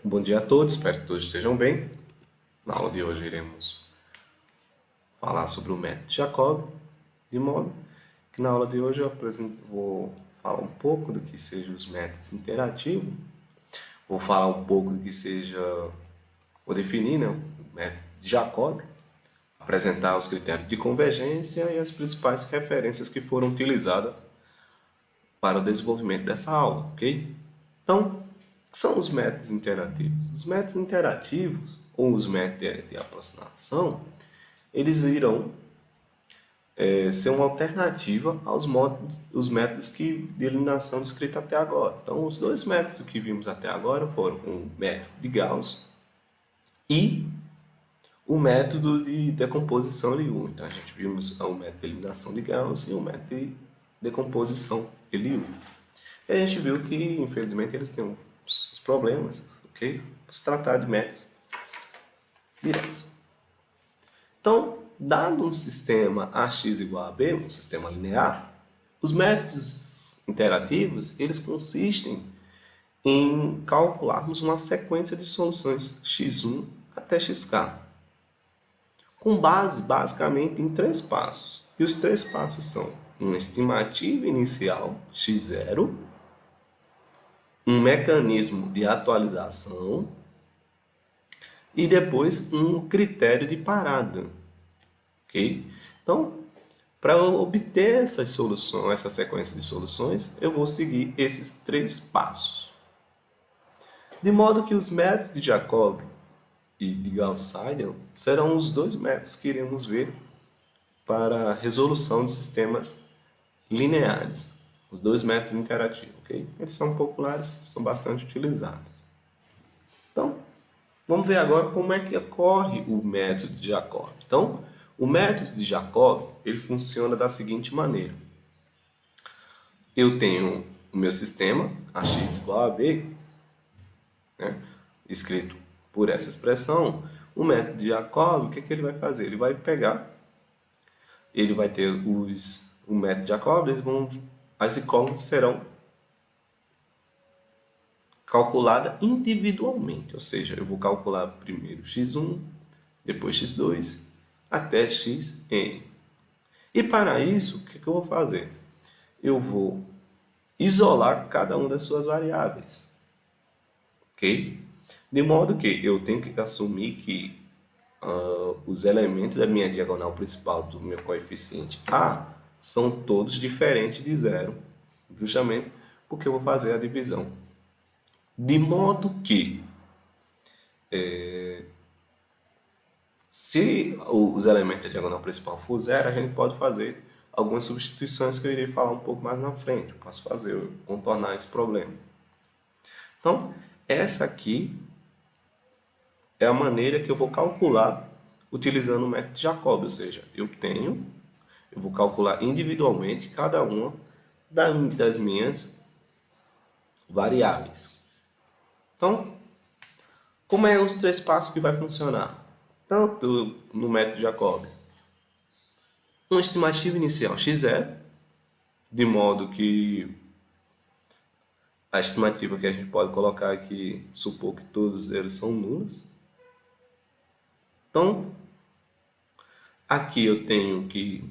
Bom dia a todos, espero que todos estejam bem. Na aula de hoje iremos falar sobre o método de Jacob, de modo que na aula de hoje vou falar um pouco do que sejam os métodos interativos, vou falar um pouco do que seja, vou definir, né, o método de Jacob, apresentar os critérios de convergência e as principais referências que foram utilizadas para o desenvolvimento dessa aula, ok? Então, o que são os métodos interativos? Os métodos interativos, ou os métodos de aproximação, eles irão ser uma alternativa aos os métodos de eliminação descritos até agora. Então, os dois métodos que vimos até agora foram o método de Gauss e o método de decomposição Liu. Então, a gente vimos o método de eliminação de Gauss e o método de decomposição de Liu. E a gente viu que, infelizmente, eles têm uns problemas, ok? Se tratar de métodos diretos. Então, dado um sistema AX igual a B, um sistema linear, os métodos interativos, eles consistem em calcularmos uma sequência de soluções x1 até xk, com base basicamente em três passos. E os três passos são uma estimativa inicial x0, um mecanismo de atualização e depois um critério de parada, ok? Então, para obter essas soluções, essa sequência de soluções, eu vou seguir esses três passos. De modo que os métodos de Jacob e de Gauss-Seidel serão os dois métodos que iremos ver para a resolução de sistemas lineares. Os dois métodos interativos, ok? Eles são populares, são bastante utilizados. Então, vamos ver agora como é que ocorre o método de Jacob. Então, o método de Jacob, ele funciona da seguinte maneira. Eu tenho o meu sistema, AX igual a B, né, escrito por essa expressão. O método de Jacob, o que ele vai fazer? Ele vai pegar, ele vai ter o método de Jacob, as incógnitas serão calculadas individualmente, ou seja, eu vou calcular primeiro x1, depois x2, até xn. E para isso, o que eu vou fazer? Eu vou isolar cada uma das suas variáveis, ok? De modo que eu tenho que assumir que os elementos da minha diagonal principal do meu coeficiente A são todos diferentes de zero, justamente porque eu vou fazer a divisão. De modo que, se os elementos da diagonal principal for zero, a gente pode fazer algumas substituições que eu irei falar um pouco mais na frente. Eu posso contornar esse problema. Então, essa aqui é a maneira que eu vou calcular utilizando o método de Jacob, ou seja, eu vou calcular individualmente cada uma das minhas variáveis. Então, como é os três passos que vai funcionar? Tanto no método de Jacob, uma estimativa inicial x0, de modo que a estimativa que a gente pode colocar aqui, supor que todos eles são nulos. Então, aqui eu tenho que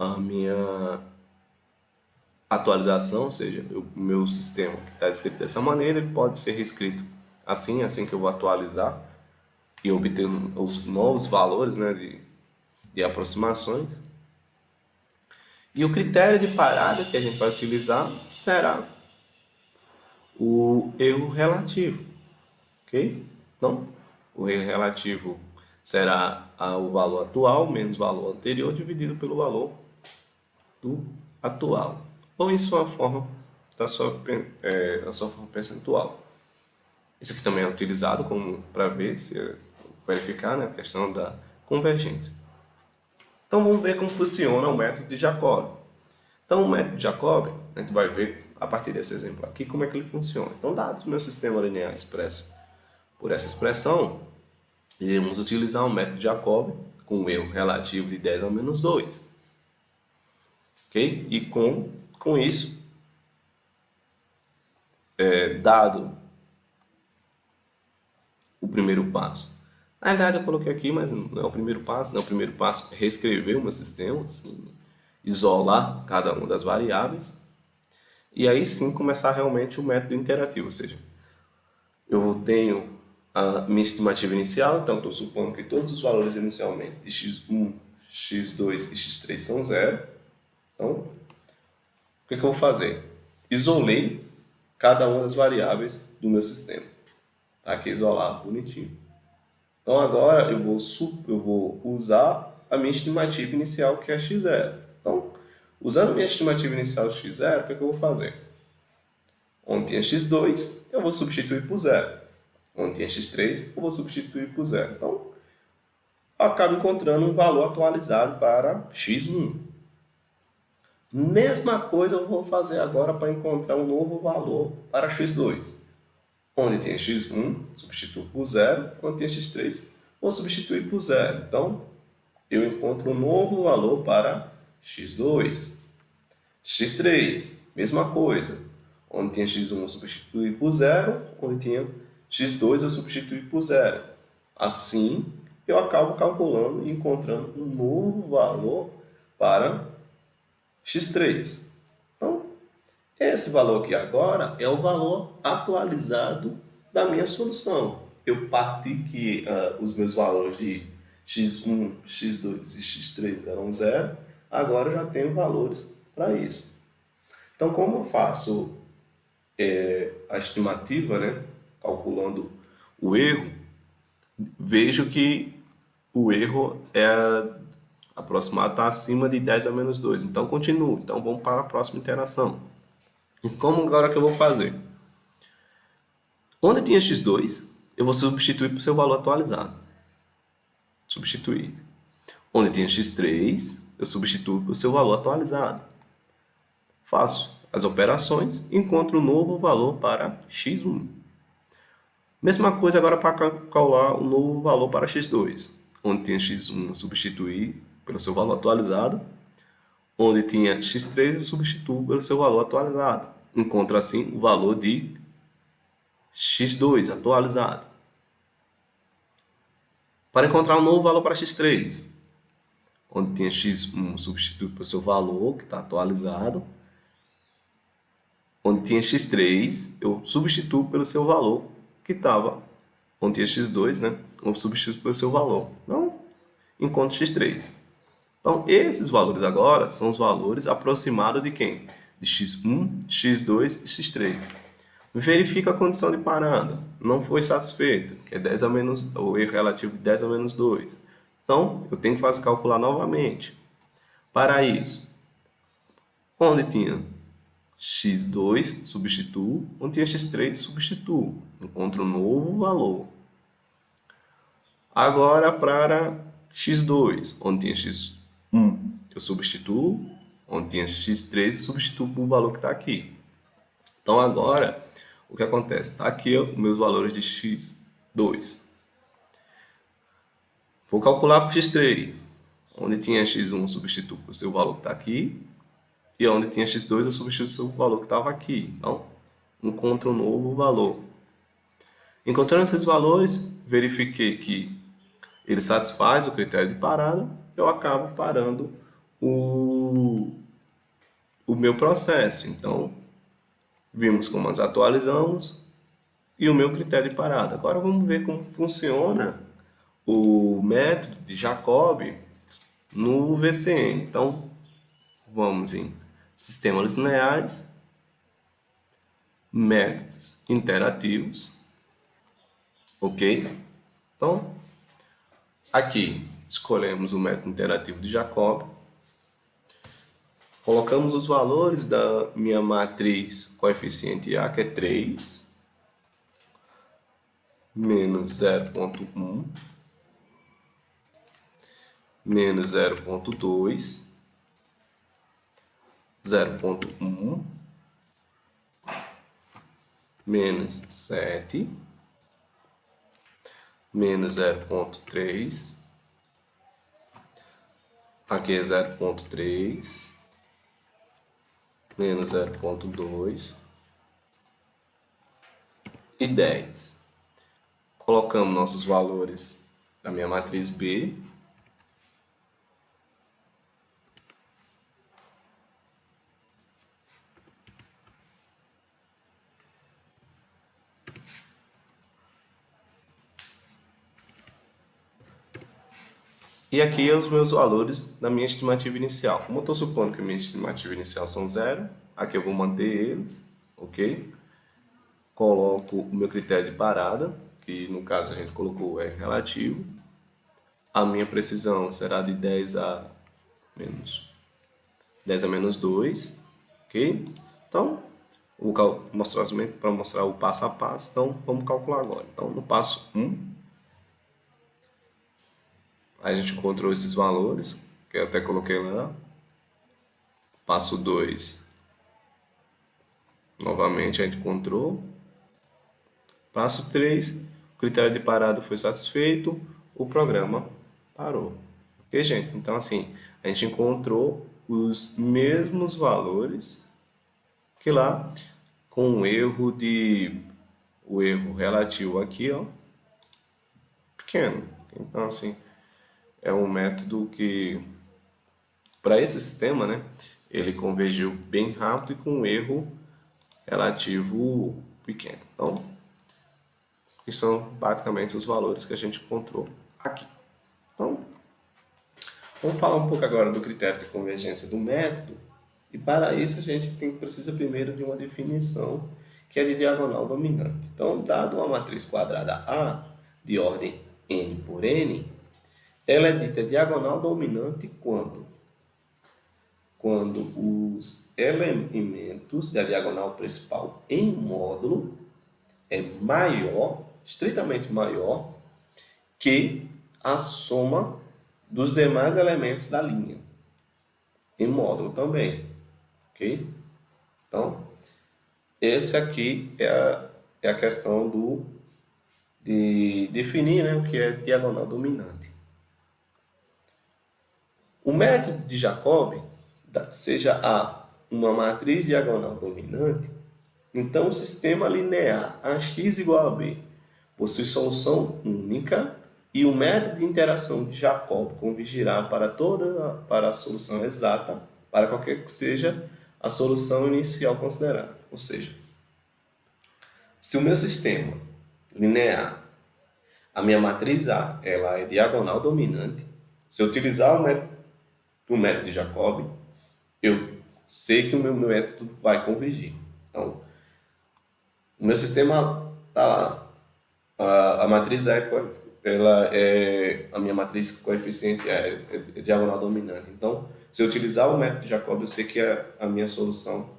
a minha atualização, ou seja, o meu sistema que está escrito dessa maneira, ele pode ser reescrito assim que eu vou atualizar e obter os novos valores, né, de aproximações. E o critério de parada que a gente vai utilizar será o erro relativo, ok? Então, o erro relativo será o valor atual menos o valor anterior dividido pelo valor do atual, ou em sua forma, a sua forma percentual. Isso aqui também é utilizado para ver se verificar, né, a questão da convergência. Então vamos ver como funciona o método de Jacob. Então o método de Jacob, a gente vai ver a partir desse exemplo aqui como é que ele funciona. Então, dados o meu sistema linear expresso por essa expressão, iremos utilizar o método de Jacob com o erro relativo de 10 ao menos 2. Ok? E com isso, dado o primeiro passo? Na verdade, eu coloquei aqui, mas não é o primeiro passo. Não, o primeiro passo é reescrever o meu sistema, assim, isolar cada uma das variáveis, e aí sim começar realmente o método interativo, ou seja, eu tenho a minha estimativa inicial, então estou supondo que todos os valores inicialmente de x1, x2 e x3 são zero. Então, o que eu vou fazer? Isolei cada uma das variáveis do meu sistema. Está aqui isolado, bonitinho. Então agora eu vou usar a minha estimativa inicial, que é x0. Então, usando a minha estimativa inicial x0, o que eu vou fazer? Onde tinha x2, eu vou substituir por zero. Onde tinha x3, eu vou substituir por zero. Então, eu acabo encontrando um valor atualizado para x1. Mesma coisa eu vou fazer agora para encontrar um novo valor para x2. Onde tem x1, substituo por zero. Onde tem x3, vou substituir por zero. Então, eu encontro um novo valor para x2. x3, mesma coisa. Onde tinha x1, eu substituí por zero. Onde tinha x2, eu substituí por zero. Assim, eu acabo calculando e encontrando um novo valor para x3. Então, esse valor aqui agora é o valor atualizado da minha solução. Eu parti que os meus valores de x1, x2 e x3 eram zero, agora eu já tenho valores para isso. Então, como eu faço a estimativa, né, calculando o erro, vejo que o erro aproximado está acima de 10 a menos 2. Então, continuo. Então, vamos para a próxima interação. E como agora que eu vou fazer? Onde tinha x2, eu vou substituir por seu valor atualizado. Substituir. Onde tinha x3, eu substituo por seu valor atualizado. Faço as operações e encontro um novo valor para x1. Mesma coisa agora para calcular o novo valor para x2. Onde tinha x1, eu substituir pelo seu valor atualizado. Onde tinha x3, eu substituo pelo seu valor atualizado. Encontro assim o valor de x2 atualizado. Para encontrar um novo valor para x3, onde tinha x1, substitui pelo seu valor, que está atualizado. Onde tinha x3, eu substituo pelo seu valor, que estava. Onde tinha x2, né? Eu substituo pelo seu valor. Então, encontro x3. Então, esses valores agora são os valores aproximados de quem? De x1, x2 e x3. Verifica a condição de parada. Não foi satisfeita, que é 10 a menos, o erro relativo de 10 a menos 2. Então, eu tenho que fazer calcular novamente. Para isso, onde tinha x2, substituo. Onde tinha x3, substituo. Encontro um novo valor. Agora, para x2, onde tinha x1, eu substituo. Onde tinha x3, eu substituo por o valor que está aqui. Então, agora, o que acontece? Está aqui os meus valores de x2. Vou calcular para x3. Onde tinha x1, eu substituo por seu valor que está aqui. E onde tinha x2, eu substituo o valor que estava aqui. Então, encontro um novo valor. Encontrando esses valores, verifiquei que ele satisfaz o critério de parada, eu acabo parando o meu processo. Então, vimos como nós atualizamos e o meu critério de parada. Agora vamos ver como funciona o método de Jacob no VCN. Então, vamos em sistemas lineares, métodos interativos, ok? Então, aqui escolhemos o método interativo de Jacob, colocamos os valores da minha matriz coeficiente A, que é 3, menos 0,1, menos 0,2, 0,1, menos 7, menos 0,3, aqui é 0,3, menos 0,2 e 10. colocamos nossos valores da minha matriz B. E aqui os meus valores da minha estimativa inicial. Como eu estou supondo que a minha estimativa inicial são 0, aqui eu vou manter eles, ok? Coloco o meu critério de parada, que no caso a gente colocou o R relativo. A minha precisão será de 10 a menos 2, ok? Então, vou mostrar para mostrar o passo a passo, então vamos calcular agora. Então, no passo 1, a gente encontrou esses valores, que eu até coloquei lá. Passo 2, novamente a gente encontrou. Passo 3, o critério de parada foi satisfeito, o programa parou. Ok, gente? Então, assim, a gente encontrou os mesmos valores que lá, com o erro relativo aqui, ó, pequeno. Então, assim, é um método que, para esse sistema, né, ele convergiu bem rápido e com um erro relativo pequeno. Então, que são basicamente os valores que a gente encontrou aqui. Então, vamos falar um pouco agora do critério de convergência do método. E para isso a gente precisa primeiro de uma definição que é de diagonal dominante. Então, dado uma matriz quadrada A de ordem n por n, ela é dita diagonal dominante quando os elementos da diagonal principal em módulo é maior, estritamente maior, que a soma dos demais elementos da linha, em módulo também, ok? Então, esse aqui é a questão de definir, né, o que é diagonal dominante. O método de Jacobi, seja A uma matriz diagonal dominante, então o sistema linear AX igual a B possui solução única e o método de interação de Jacobi convergirá para a solução exata, para qualquer que seja a solução inicial considerada. Ou seja, se o meu sistema linear, a minha matriz A, ela é diagonal dominante, se eu utilizar o método de Jacobi, eu sei que o meu método vai convergir. Então, o meu sistema está lá. A matriz a minha matriz coeficiente é diagonal dominante. Então, se eu utilizar o método de Jacobi, eu sei que a minha solução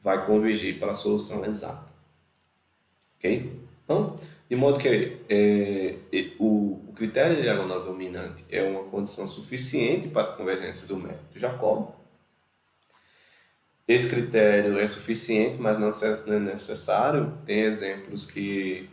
vai convergir para a solução exata. Ok? Então, de modo que o critério de diagonal dominante é uma condição suficiente para a convergência do método de Jacobi. Esse critério é suficiente, mas não é necessário. Tem exemplos que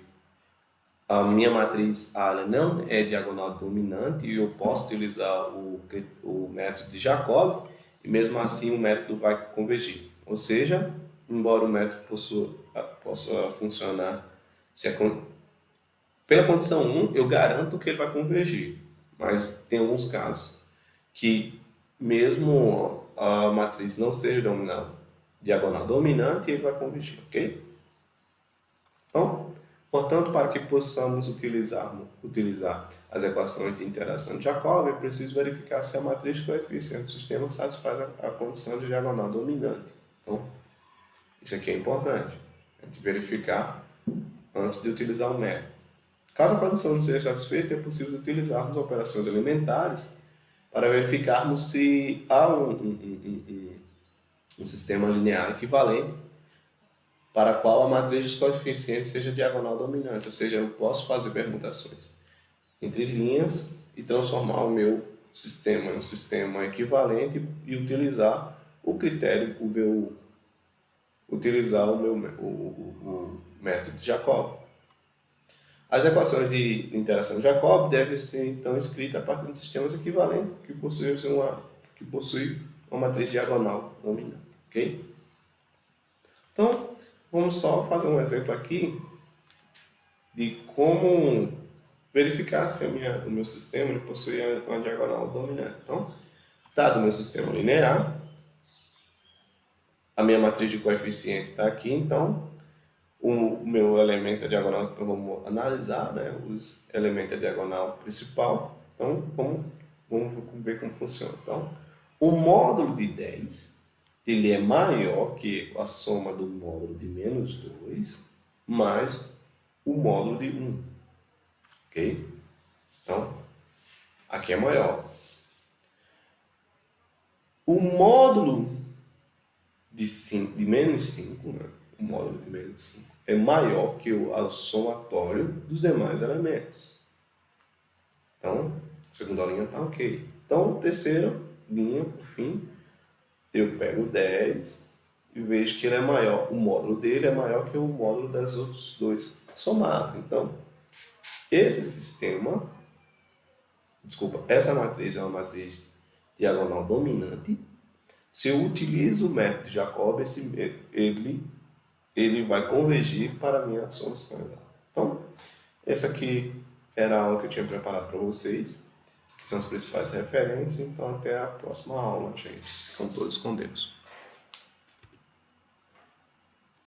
a minha matriz A não é diagonal dominante e eu posso utilizar o método de Jacobi e mesmo assim o método vai convergir. Ou seja, embora o método possa funcionar pela condição 1, eu garanto que ele vai convergir. Mas tem alguns casos que mesmo a matriz não seja diagonal dominante, ele vai convergir, ok? Então, portanto, para que possamos utilizar as equações de interação de Jacobi, é preciso verificar se a matriz coeficiente do sistema satisfaz a condição de diagonal dominante. Então, isso aqui é importante, a gente verificar antes de utilizar o método. Caso a condição não seja satisfeita, é possível utilizarmos operações elementares para verificarmos se há um sistema linear equivalente para a qual a matriz dos coeficientes seja diagonal dominante, ou seja, eu posso fazer permutações entre linhas e transformar o meu sistema em um sistema equivalente e utilizar o método de Jacobi. As equações de interação de Jacobi devem ser então escritas a partir de sistemas equivalentes que possuem uma matriz diagonal dominante, ok? Então, vamos só fazer um exemplo aqui de como verificar se o meu sistema ele possui uma diagonal dominante. Então, dado o meu sistema linear, a minha matriz de coeficiente está aqui, então o meu elemento é diagonal, então vamos analisar, né, os elementos da diagonal principal. Então, vamos ver como funciona. Então, o módulo de 10 ele é maior que a soma do módulo de menos 2 mais o módulo de 1. Ok? Então, aqui é maior. O módulo de menos 5, né? O módulo de menos 5 é maior que o somatório dos demais elementos. Então, a segunda linha está ok. Então, terceira linha, por fim, eu pego 10 e vejo que ele é maior. O módulo dele é maior que o módulo das outros dois somado. Então, esse sistema, essa matriz é uma matriz diagonal dominante. Se eu utilizo o método de Jacobi, ele vai convergir para a minha solução exata. Então, essa aqui era a aula que eu tinha preparado para vocês. Essas aqui são as principais referências. Então, até a próxima aula, gente. Com todos com Deus.